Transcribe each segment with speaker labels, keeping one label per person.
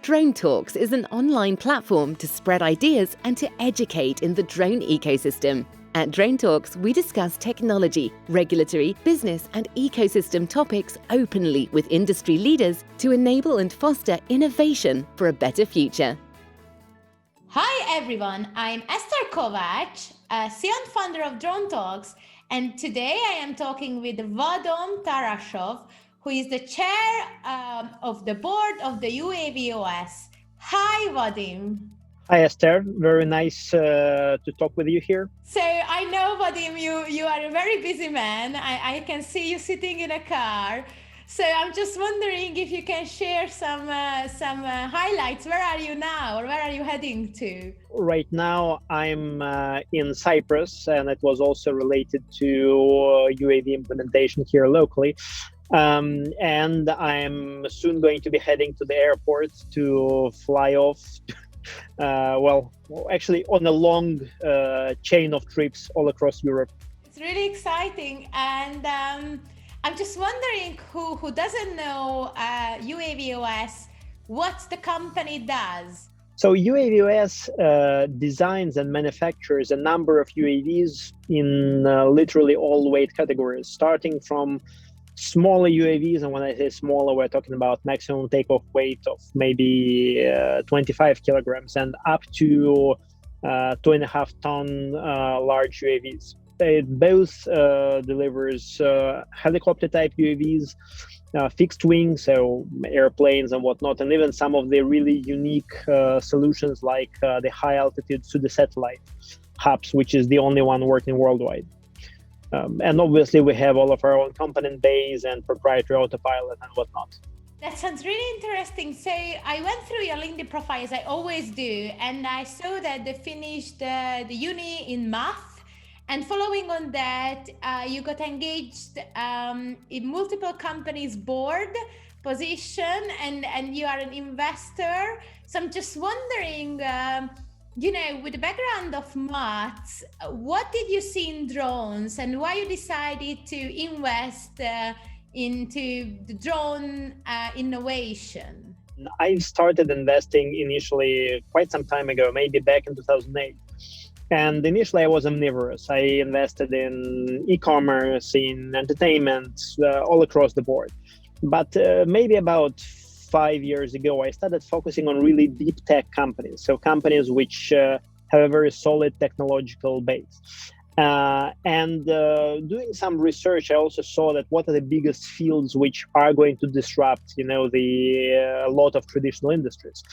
Speaker 1: DroneTalks is an online platform to spread ideas and to educate in the drone ecosystem. At DroneTalks, we discuss technology, regulatory, business and ecosystem topics openly with industry leaders to enable and foster innovation for a better future.
Speaker 2: Hi everyone, I'm Esther Kovac, CEO and founder of DroneTalks, and today I am talking with Vadim Tarasov, who is the chair of the board of the UAVOS. Hi Vadim.
Speaker 3: Hi Esther, very nice to talk with you here.
Speaker 2: So I know Vadim, you are a very busy man. I can see you sitting in a car. So I'm just wondering if you can share some highlights. Where are you now, or where are you heading to?
Speaker 3: Right now I'm in Cyprus, and it was also related to UAV implementation here locally. And I'm soon going to be heading to the airport to fly off. Actually on a long chain of trips all across Europe.
Speaker 2: It's really exciting, and I'm just wondering who doesn't know UAVOS, what the company does.
Speaker 3: So UAVOS designs and manufactures a number of UAVs in literally all weight categories, starting from smaller UAVs, and when I say smaller, we're talking about maximum takeoff weight of maybe 25 kilograms and up to 2.5 ton large UAVs. It both delivers helicopter type UAVs, fixed wing, so airplanes and whatnot, and even some of the really unique solutions like the high altitude pseudo-satellite hubs, which is the only one working worldwide. And obviously we have all of our own component base and proprietary autopilot and whatnot.
Speaker 2: That sounds really interesting. So I went through your LinkedIn profile, as I always do, and I saw that they finished the uni in math. And following on that, you got engaged in multiple companies' board position, and you are an investor. So I'm just wondering, with the background of maths, what did you see in drones and why you decided to invest into the drone innovation?
Speaker 3: I started investing initially quite some time ago, maybe back in 2008. And initially I was omnivorous. I invested in e-commerce, in entertainment, all across the board. But maybe about 5 years ago, I started focusing on really deep tech companies. So companies which have a very solid technological base. And doing some research, I also saw that what are the biggest fields which are going to disrupt, a lot of traditional industries.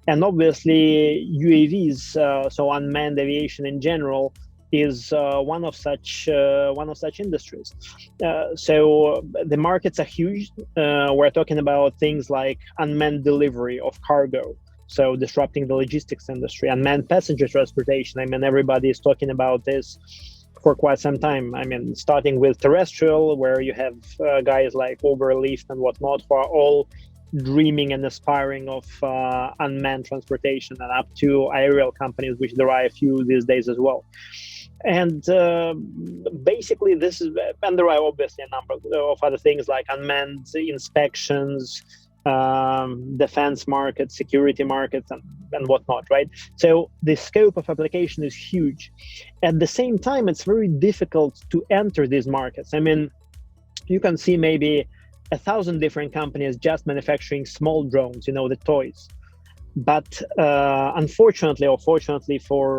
Speaker 3: And obviously UAVs, so unmanned aviation in general, is one of such industries. So the markets are huge. We're talking about things like unmanned delivery of cargo, so disrupting the logistics industry, unmanned passenger transportation. I mean, everybody is talking about this for quite some time. I mean, starting with terrestrial, where you have guys like Uber, Lyft and whatnot, who are all dreaming and aspiring of unmanned transportation, and up to aerial companies, which there are a few these days as well. And basically this is, and there are obviously a number of other things like unmanned inspections, defense markets, security markets, and whatnot, right? So the scope of application is huge. At the same time, it's very difficult to enter these markets. I mean, you can see maybe 1,000 different companies just manufacturing small drones, the toys. But unfortunately or fortunately for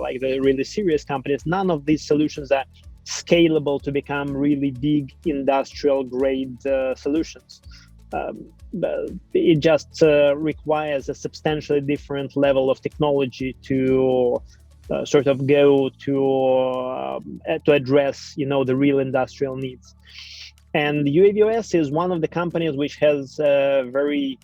Speaker 3: like the really serious companies, none of these solutions are scalable to become really big industrial grade solutions. It just requires a substantially different level of technology to sort of go to address, the real industrial needs. And UAVOS is one of the companies which has very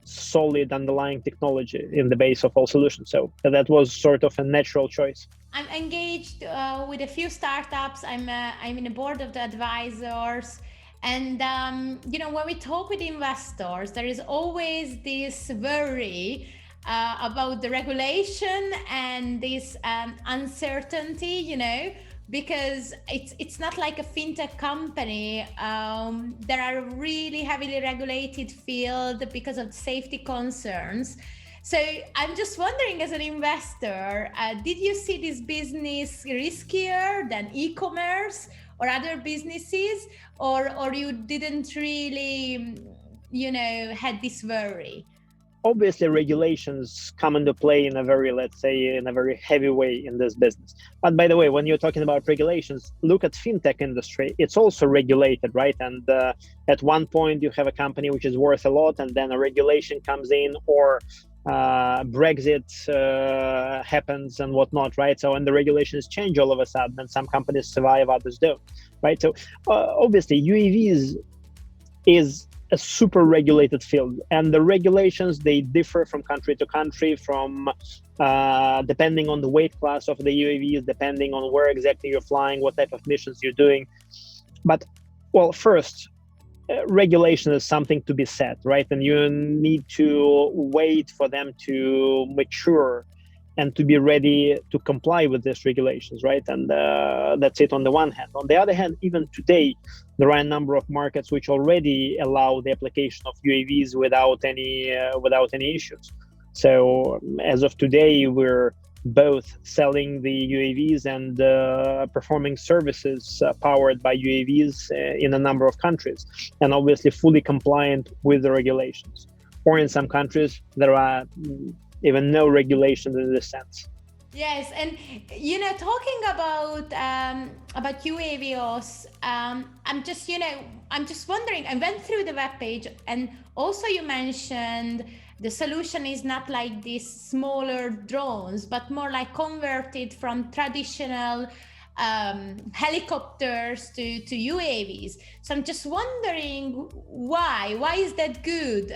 Speaker 3: solid underlying technology in the base of all solutions. So that was sort of a natural choice.
Speaker 2: I'm engaged with a few startups. I'm in a board of the advisors. And, when we talk with investors, there is always this worry about the regulation and this uncertainty, because it's not like a fintech company. There are really heavily regulated field because of safety concerns. So I'm just wondering, as an investor, did you see this business riskier than e-commerce or other businesses, or you didn't really, had this worry?
Speaker 3: Obviously, regulations come into play in a very, let's say, in a very heavy way in this business. But by the way, when you're talking about regulations, look at fintech industry. It's also regulated, right? And at one point, you have a company which is worth a lot, and then a regulation comes in, or Brexit happens and whatnot, right? So, and the regulations change all of a sudden, and some companies survive, others don't, right? So, obviously, UAVs is a super regulated field, and the regulations, they differ from country to country, from depending on the weight class of the UAVs, depending on where exactly you're flying, what type of missions you're doing. But, well, first, regulation is something to be set, right? And you need to wait for them to mature and to be ready to comply with these regulations, right? And that's it on the one hand. On the other hand, even today, there are a number of markets which already allow the application of UAVs without any issues. So as of today, we're both selling the UAVs and performing services powered by UAVs in a number of countries, and obviously fully compliant with the regulations. Or in some countries, there are even no regulations in this sense.
Speaker 2: Yes, and talking about UAVOS, I'm just wondering. I went through the webpage, and also you mentioned the solution is not like these smaller drones, but more like converted from traditional helicopters to UAVs. So I'm just wondering why is that good?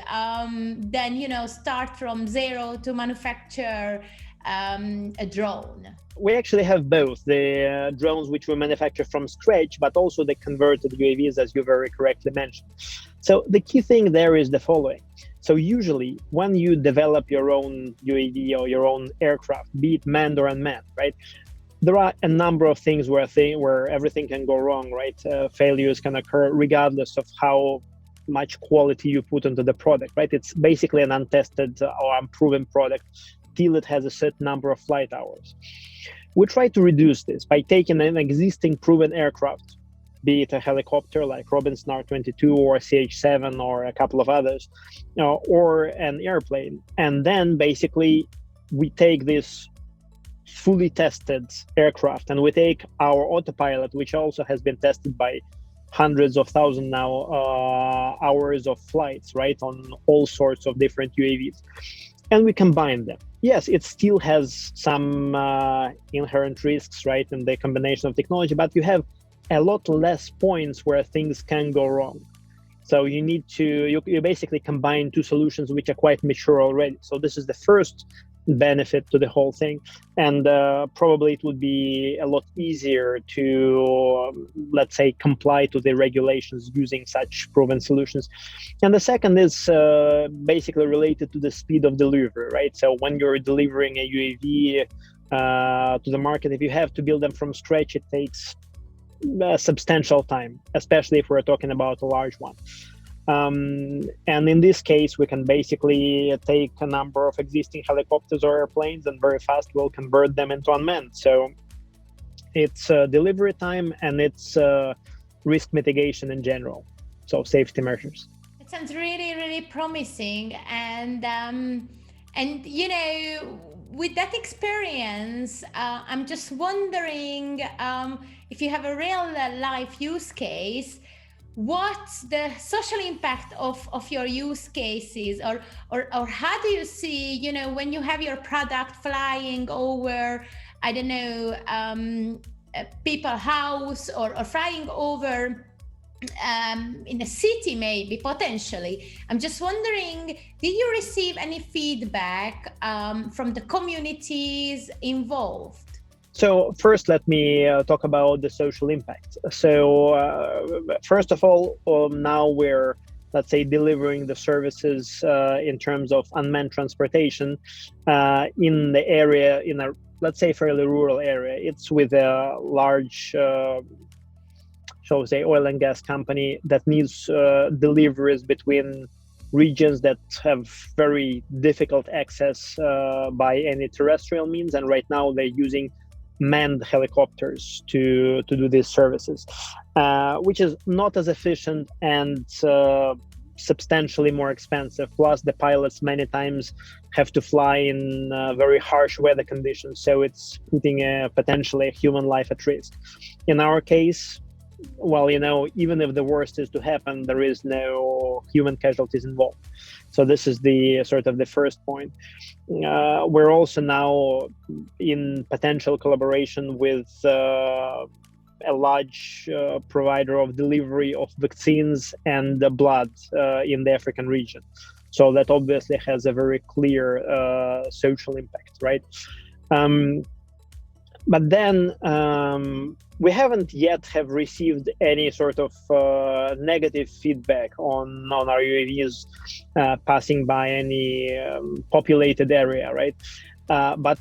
Speaker 2: Then start from zero to manufacture a drone.
Speaker 3: We actually have both the drones which we manufacture from scratch, but also the converted UAVs, as you very correctly mentioned. So the key thing there is the following. So usually when you develop your own UAV or your own aircraft, be it manned or unmanned, right? There are a number of things where everything can go wrong, right? Failures can occur regardless of how much quality you put into the product, right? It's basically an untested or unproven product till it has a certain number of flight hours. We try to reduce this by taking an existing proven aircraft, be it a helicopter like Robinson R-22 or CH-7 or a couple of others, or an airplane. And then basically we take this fully tested aircraft and we take our autopilot, which also has been tested by hundreds of thousands now hours of flights, right, on all sorts of different UAVs, and we combine them. Yes, it still has some inherent risks, right, in the combination of technology, but you have a lot less points where things can go wrong. So you need to, you basically combine two solutions which are quite mature already. So this is the first benefit to the whole thing, and probably it would be a lot easier to let's say comply to the regulations using such proven solutions. And the second is basically related to the speed of delivery, right? So when you're delivering a UAV to the market, if you have to build them from scratch, it takes a substantial time, especially if we're talking about a large one. And in this case, we can basically take a number of existing helicopters or airplanes and very fast we'll convert them into unmanned. So it's delivery time and it's risk mitigation in general. So safety measures.
Speaker 2: It sounds really, really promising. And you know, with that experience, I'm just wondering if you have a real life use case. What's the social impact of your use cases, or how do you see, you know, when you have your product flying over, I don't know, people's house or flying over in a city, maybe potentially. I'm just wondering, did you receive any feedback from the communities involved?
Speaker 3: So first, let me talk about the social impact. So first of all, now we're, let's say, delivering the services in terms of unmanned transportation in the area, in a let's say, fairly rural area. It's with a large, shall we say, oil and gas company that needs deliveries between regions that have very difficult access by any terrestrial means. And right now they're using manned helicopters to do these services, which is not as efficient and substantially more expensive. Plus, the pilots many times have to fly in very harsh weather conditions, so it's putting potentially a human life at risk. In our case, well, even if the worst is to happen, there is no human casualties involved. So this is the sort of the first point. We're also now in potential collaboration with a large provider of delivery of vaccines and blood in the African region. So that obviously has a very clear social impact, right? But then we haven't yet have received any sort of negative feedback on our UAVs passing by any populated area, right? But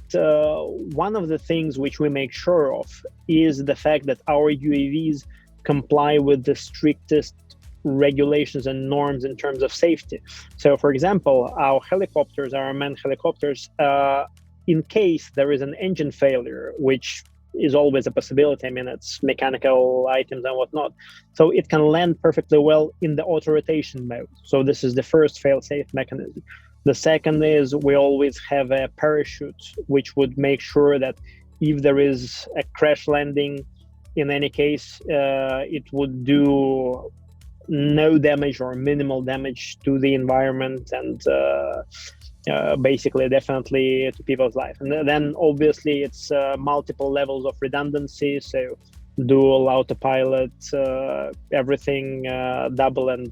Speaker 3: one of the things which we make sure of is the fact that our UAVs comply with the strictest regulations and norms in terms of safety. So, for example, our helicopters, our manned helicopters, in case there is an engine failure, which is always a possibility. I mean, it's mechanical items and whatnot. So it can land perfectly well in the auto rotation mode. So this is the first fail-safe mechanism. The second is we always have a parachute, which would make sure that if there is a crash landing, in any case, it would do no damage or minimal damage to the environment and basically definitely to people's life. And then obviously it's multiple levels of redundancy, so dual autopilot, everything double and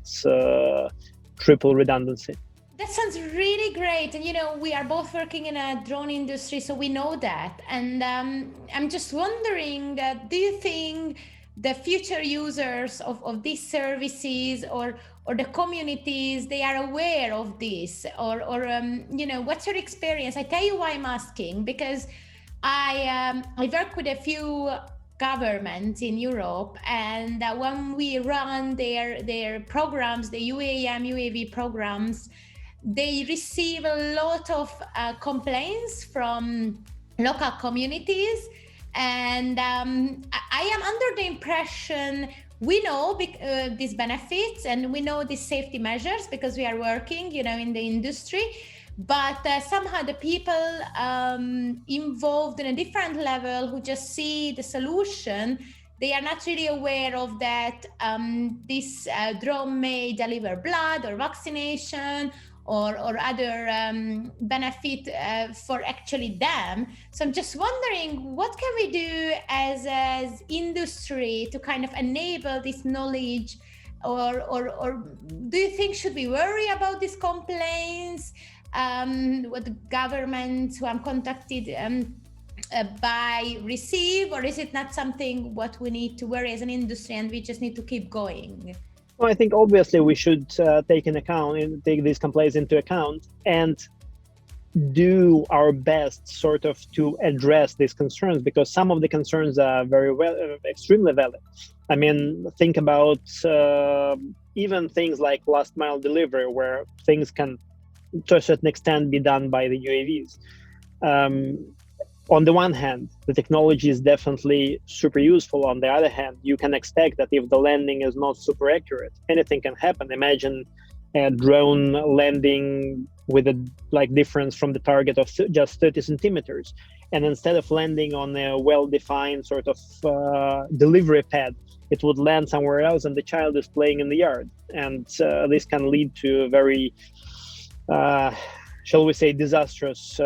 Speaker 3: triple redundancy.
Speaker 2: That sounds really great. And we are both working in a drone industry, so we know that. And I'm just wondering, do you think the future users of these services or the communities, they are aware of this, or what's your experience? I tell you why I'm asking, because I work with a few governments in Europe, and when we run their programs, the UAM, UAV programs, they receive a lot of complaints from local communities. And I am under the impression we know these benefits and we know these safety measures because we are working, in the industry. But somehow the people involved in a different level who just see the solution, they are not really aware of that this drone may deliver blood or vaccination or other benefit for actually them. So I'm just wondering, what can we do as industry to kind of enable this knowledge, or do you think should we worry about these complaints? What the government who I'm contacted by receive, or is it not something what we need to worry as an industry and we just need to keep going?
Speaker 3: Well, I think obviously we should take these complaints into account and do our best sort of to address these concerns, because some of the concerns are extremely valid. I mean, think about even things like last mile delivery, where things can to a certain extent be done by the UAVs. On the one hand, the technology is definitely super useful. On the other hand, you can expect that if the landing is not super accurate, anything can happen. Imagine a drone landing with a difference from the target of just 30 centimeters. And instead of landing on a well-defined sort of delivery pad, it would land somewhere else and the child is playing in the yard. And this can lead to very shall we say, disastrous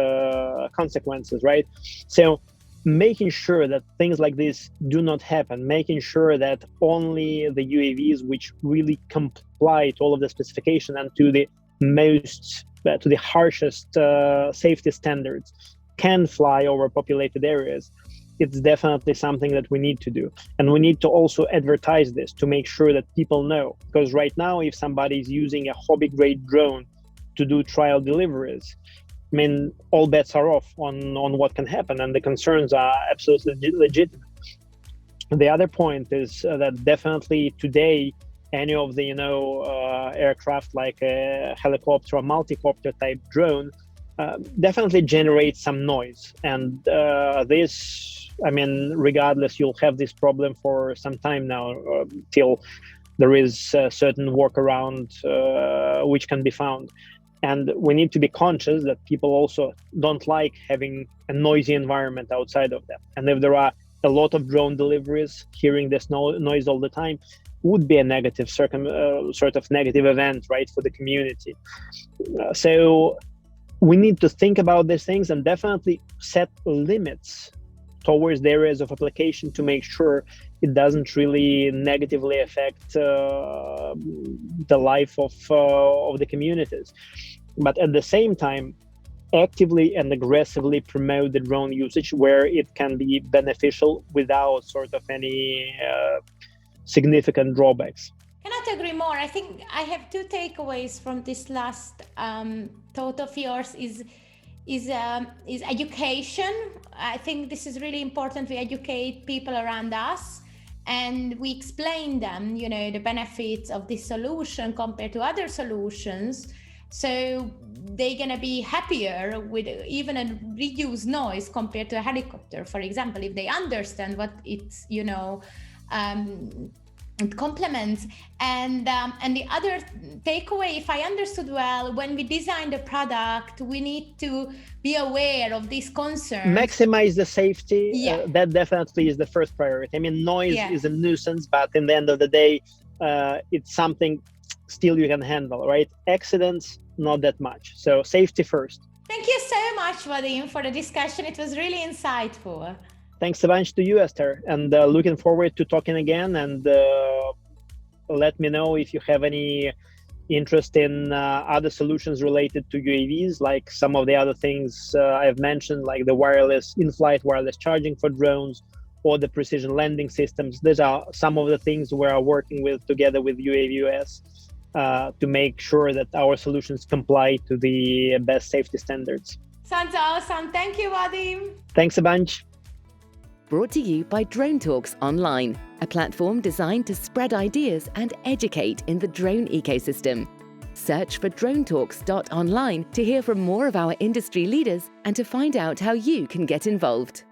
Speaker 3: consequences, right? So making sure that things like this do not happen, making sure that only the UAVs which really comply to all of the specification and to the harshest safety standards can fly over populated areas, it's definitely something that we need to do. And we need to also advertise this to make sure that people know. Because right now, if somebody is using a hobby-grade drone to do trial deliveries, I mean, all bets are off on what can happen, and the concerns are absolutely legitimate. The other point is that definitely today, any of the aircraft like a helicopter or multi-copter type drone definitely generates some noise, and this, I mean, regardless, you'll have this problem for some time now till there is a certain workaround which can be found. And we need to be conscious that people also don't like having a noisy environment outside of them. And if there are a lot of drone deliveries, hearing this noise all the time would be a negative sort of negative event, right, for the community. So we need to think about these things and definitely set limits towards the areas of application to make sure it doesn't really negatively affect the life of the communities. But at the same time, actively and aggressively promote the drone usage where it can be beneficial without sort of any significant drawbacks.
Speaker 2: Cannot agree more. I think I have two takeaways from this last thought of yours is education. I think this is really important. We educate people around us and we explain them, the benefits of this solution compared to other solutions. So they're going to be happier with even a reduced noise compared to a helicopter, for example, if they understand what it's, it complements. And the other takeaway, if I understood well, when we design the product, we need to be aware of these concerns.
Speaker 3: Maximize the safety.
Speaker 2: Yeah.
Speaker 3: That definitely is the first priority. I mean, noise is a nuisance, but in the end of the day, it's something still you can handle, right? Accidents, not that much. So safety first.
Speaker 2: Thank you so much, Vadim, for the discussion. It was really insightful.
Speaker 3: Thanks a bunch to you, Esther, and looking forward to talking again. And let me know if you have any interest in other solutions related to UAVs, like some of the other things I've mentioned, like the wireless in-flight wireless charging for drones or the precision landing systems. These are some of the things we are working with together with UAVOS to make sure that our solutions comply to the best safety standards.
Speaker 2: Sounds awesome. Thank you, Vadim.
Speaker 3: Thanks a bunch.
Speaker 1: Brought to you by DroneTalks Online, a platform designed to spread ideas and educate in the drone ecosystem. Search for DroneTalks.online to hear from more of our industry leaders and to find out how you can get involved.